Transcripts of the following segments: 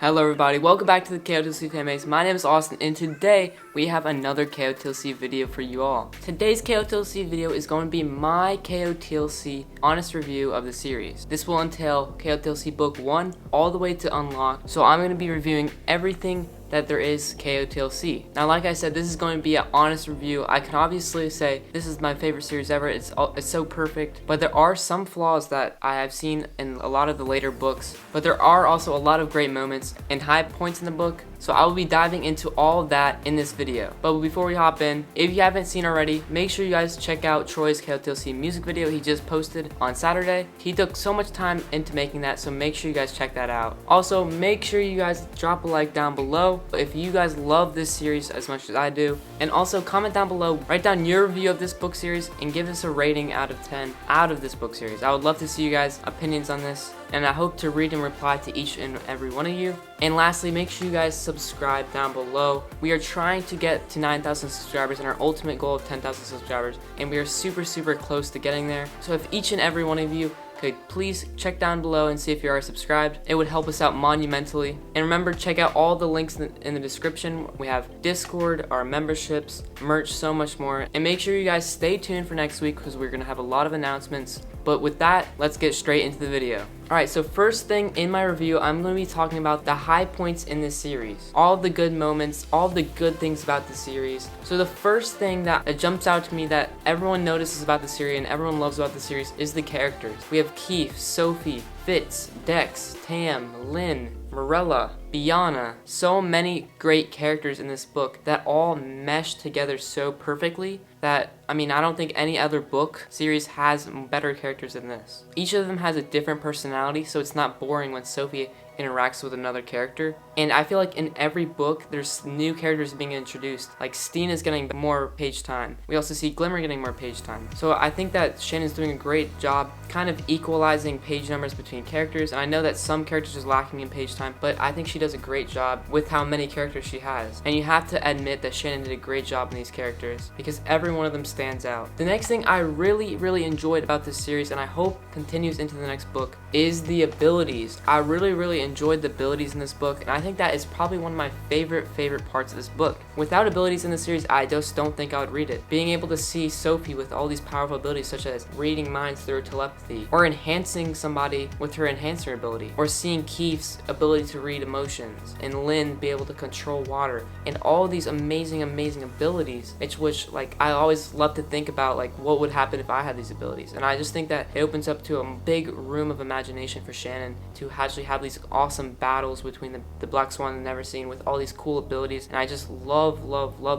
Hello everybody, welcome back to the KotLC Fanbase. My name is Austin and today we have another KotLC video for you all. Today's KotLC video is going to be my KotLC honest review of the series. This will entail KotLC Book 1 all the way to Unlock, so I'm going to be reviewing everything that there is KotLC. Now, like I said, this is going to be an honest review. I can obviously say this is my favorite series ever. It's so perfect, but there are some flaws that I have seen in a lot of the later books, but there are also a lot of great moments and high points in the book. So I will be diving into all of that in this video. But before we hop in, if you haven't seen already, make sure you guys check out Troy's KotLC music video he just posted on Saturday. He took so much time into making that, so make sure you guys check that out. Also, make sure you guys drop a like down below if you guys love this series as much as I do. And also comment down below, write down your review of this book series and give us a rating out of 10 out of this book series. I would love to see you guys' opinions on this, and I hope to read and reply to each and every one of you. And lastly, make sure you guys subscribe down below. We are trying to get to 9,000 subscribers and our ultimate goal of 10,000 subscribers, and we are super close to getting there. So if each and every one of you could please check down below and see if you are subscribed, it would help us out monumentally. And remember, check out all the links in the description. We have Discord, our memberships, merch, so much more. And make sure you guys stay tuned for next week because we're gonna have a lot of announcements. But with that, let's get straight into the video. Alright, so first thing in my review, I'm going to be talking about the high points in this series. All the good moments, all the good things about the series. So the first thing that jumps out to me that everyone notices about the series and everyone loves about the series is the characters. We have Keith, Sophie, Fitz, Dex, Tam, Lynn, Morella, Biana. So many great characters in this book that all mesh together so perfectly that, I mean, I don't think any other book series has better characters than this. Each of them has a different personality, so it's not boring when Sophie interacts with another character. And I feel like in every book there's new characters being introduced. Like Steen is getting more page time. We also see Glimmer getting more page time. So I think that Shannon's doing a great job kind of equalizing page numbers between characters. And I know that some characters are lacking in page time, but I think she does a great job with how many characters she has. And you have to admit that Shannon did a great job in these characters because every one of them stands out. The next thing I really enjoyed about this series, and I hope continues into the next book, is the abilities. I really enjoyed the abilities in this book, and I think that is probably one of my favorite parts of this book. Without abilities in the series, I just don't think I would read it. Being able to see Sophie with all these powerful abilities such as reading minds through telepathy, or enhancing somebody with her enhancer ability, or seeing Keith's ability to read emotions, and Lynn be able to control water, and all these amazing abilities, which like I always love to think about, like what would happen if I had these abilities. And I just think that it opens up to a big room of imagination for Shannon to actually have these awesome battles between the Black Swan and Never Seen with all these cool abilities. And I just love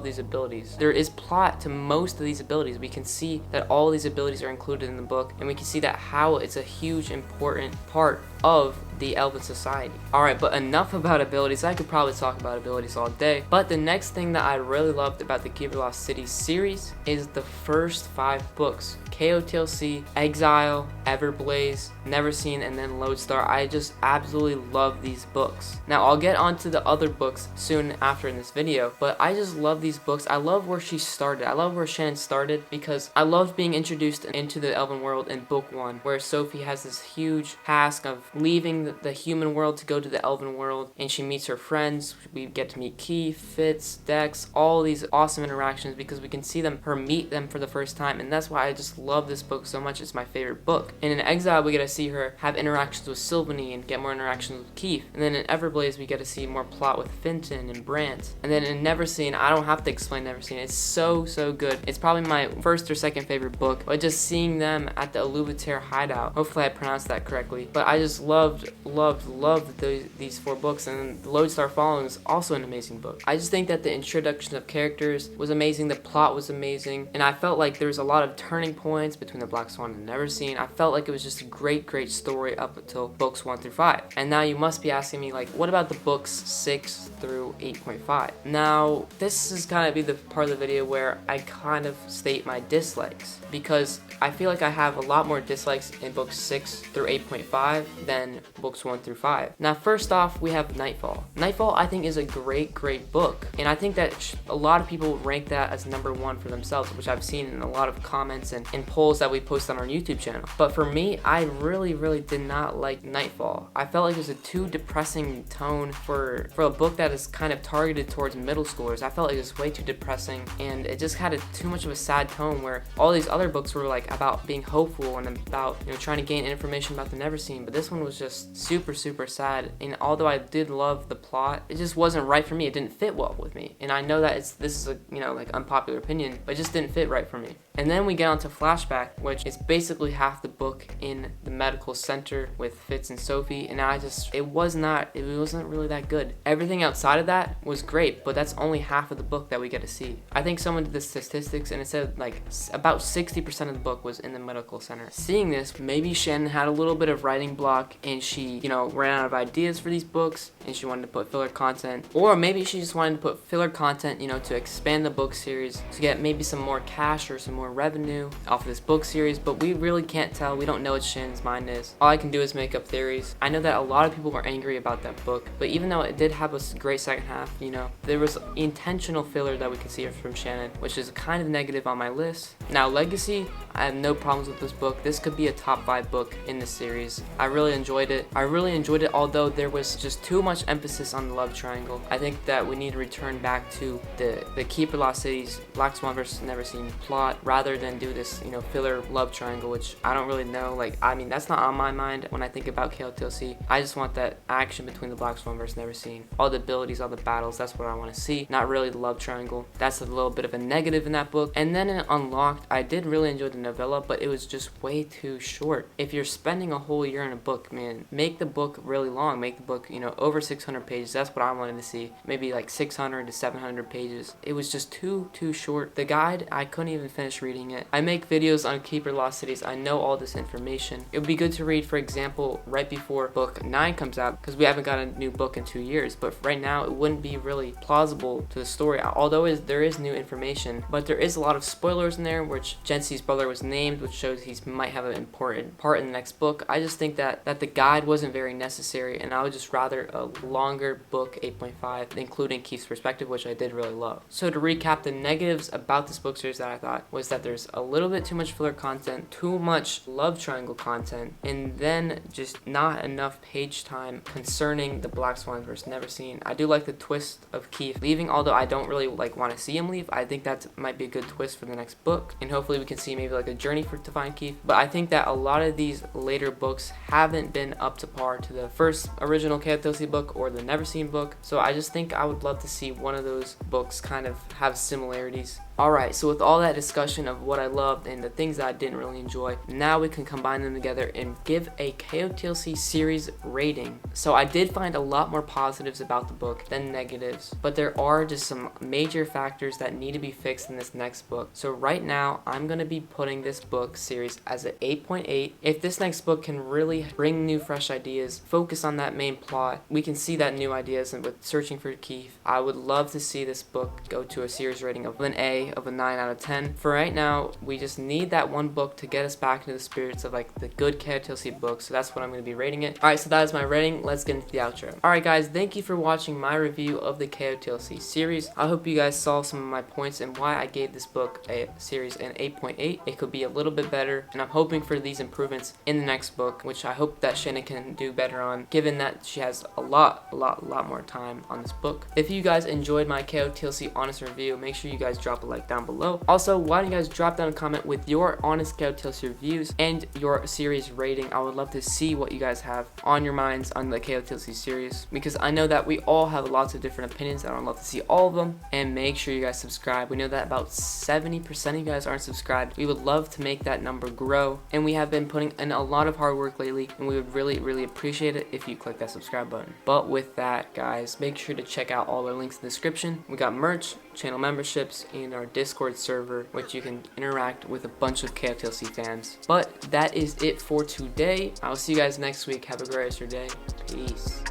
these abilities. There is plot to most of these abilities. We can see that all these abilities are included in the book, and we can see that how it's a huge important part of the Elven Society. Alright, but enough about abilities. I could probably talk about abilities all day. But the next thing that I really loved about the Keeper Lost City series is the first 5 books. KotLC, Exile, Everblaze, Never Seen, and then Lodestar. I just absolutely love these books. Now, I'll get onto the other books soon after in this video, but I just love these books. I love where she started. I love where Shannon started because I loved being introduced into the Elven world in book 1, where Sophie has this huge task of leaving the human world to go to the Elven world, and she meets her friends. We get to meet Keith, Fitz, Dex, all these awesome interactions because we can see her meet them for the first time, and that's why I just love this book so much. It's my favorite book. And in Exile, we get to see her have interactions with Sylvanie and get more interactions with Keith. And then in Everblaze, we get to see more plot with Finton and Brant. And then in Never Seen, I don't have to explain Never Seen. It's so good. It's probably my first or second favorite book. But just seeing them at the lvshberry hideout, hopefully I pronounced that correctly. But I just loved these 4 books. And then the Lodestar Following is also an amazing book. I just think that the introduction of characters was amazing. The plot was amazing. And I felt like there was a lot of turning points between the Black Swan and Never Seen. I felt like it was just a great story up until books 1 through 5. And now you must be asking me, like, what about the books 6 through 8.5? Now, this is kind of be the part of the video where I kind of state my dislikes, because I feel like I have a lot more dislikes in books 6 through 8.5 than book books 1 through 5. Now, first off, we have Nightfall. Nightfall, I think, is a great book, and I think that a lot of people rank that as #1 for themselves, which I've seen in a lot of comments and in polls that we post on our YouTube channel. But for me, I really did not like Nightfall. I felt like it was a too depressing tone for a book that is kind of targeted towards middle schoolers. I felt like it was way too depressing, and it just had too much of a sad tone, where all these other books were like about being hopeful and about, you know, trying to gain information about the Neverseen, but this one was just super sad. And although I did love the plot, it just wasn't right for me. It didn't fit well with me, and I know that this is a, you know, like, unpopular opinion, but it just didn't fit right for me. And then we get on to Flashback, which is basically half the book in the medical center with Fitz and Sophie, and it wasn't really that good. Everything outside of that was great, but that's only half of the book that we get to see. I think someone did the statistics, and it said like about 60% of the book was in the medical center. Seeing this, maybe Shannon had a little bit of writing block, and she, you know, ran out of ideas for these books, and she wanted to put filler content, or maybe she just wanted to put filler content, you know, to expand the book series, to get maybe some more cash or some more revenue off of this book series. But we really can't tell. We don't know what Shannon's mind is. All I can do is make up theories. I know that a lot of people were angry about that book, but even though it did have a great second half, you know, there was intentional filler that we could see from Shannon, which is kind of negative on my list. Now, Legacy, I have no problems with this book. This could be a top 5 book in the series. I really enjoyed it. Although there was just too much emphasis on the love triangle. I think that we need to return back to the Keeper Lost Cities, Black Swan vs. Neverseen plot, rather than do this, you know, filler love triangle, which I don't really know. Like, I mean, that's not on my mind when I think about KotLC. I just want that action between the Black Swan vs. Neverseen. All the abilities, all the battles, that's what I want to see. Not really the love triangle. That's a little bit of a negative in that book. And then in Unlocked, I did really enjoy the novella, but it was just way too short. If you're spending a whole year in a book, man, make the book really long. Make the book, you know, over 600 pages. That's what I wanted to see. Maybe like 600 to 700 pages. It was just too short. The guide, I couldn't even finish reading it. I make videos on Keeper Lost Cities. I know all this information. It would be good to read, for example, right before book 9 comes out, because we haven't got a new book in 2 years. But right now, it wouldn't be really plausible to the story, although there is new information. But there is a lot of spoilers in there, which Jency's brother was named, which shows he might have an important part in the next book. I just think that the guide wasn't very necessary, and I would just rather a longer book, 8.5, including Keith's perspective, which I did really love. So to recap, the negatives about this book series that I thought was that there's a little bit too much filler content, too much love triangle content, and then just not enough page time concerning the Black Swan vs. Neverseen. I do like the twist of Keith leaving, although I don't really like want to see him leave. I think that might be a good twist for the next book, and hopefully we can see maybe like a journey to find Keith. But I think that a lot of these later books haven't been up to par to the first original KotLC book or the Neverseen book, so I just think I would love to see one of those books kind of have similarities. Alright, so with all that discussion of what I loved and the things that I didn't really enjoy, now we can combine them together and give a KotLC series rating. So I did find a lot more positives about the book than negatives, but there are just some major factors that need to be fixed in this next book. So right now, I'm going to be putting this book series as an 8.8. If this next book can really bring new fresh ideas, focus on that main plot, we can see that new ideas, and with Searching for Keith, I would love to see this book go to a series rating of an A, of a 9 out of 10. For right now, we just need that one book to get us back into the spirits of like the good KotLC books, so that's what I'm going to be rating it. Alright, so that is my rating. Let's get into the outro. Alright guys, thank you for watching my review of the KotLC series. I hope you guys saw some of my points and why I gave this book a series an 8.8. It could be a little bit better, and I'm hoping for these improvements in the next book, which I hope that Shannon can do better on, given that she has a lot more time on this book. If you guys enjoyed my KotLC honest review, make sure you guys drop a like down below. Also, why don't you guys drop down a comment with your honest KotLC reviews and your series rating. I would love to see what you guys have on your minds on the KotLC series, because I know that we all have lots of different opinions, and I would love to see all of them. And make sure you guys subscribe. We know that about 70% of you guys aren't subscribed. We would love to make that number grow, and we have been putting in a lot of hard work lately, and we would really appreciate it if you click that subscribe button. But with that, guys, make sure to check out all our links in the description. We got merch, channel memberships, and our Discord server, which you can interact with a bunch of KotLC fans. But that is it for today. I'll see you guys next week. Have a great rest of your day. Peace.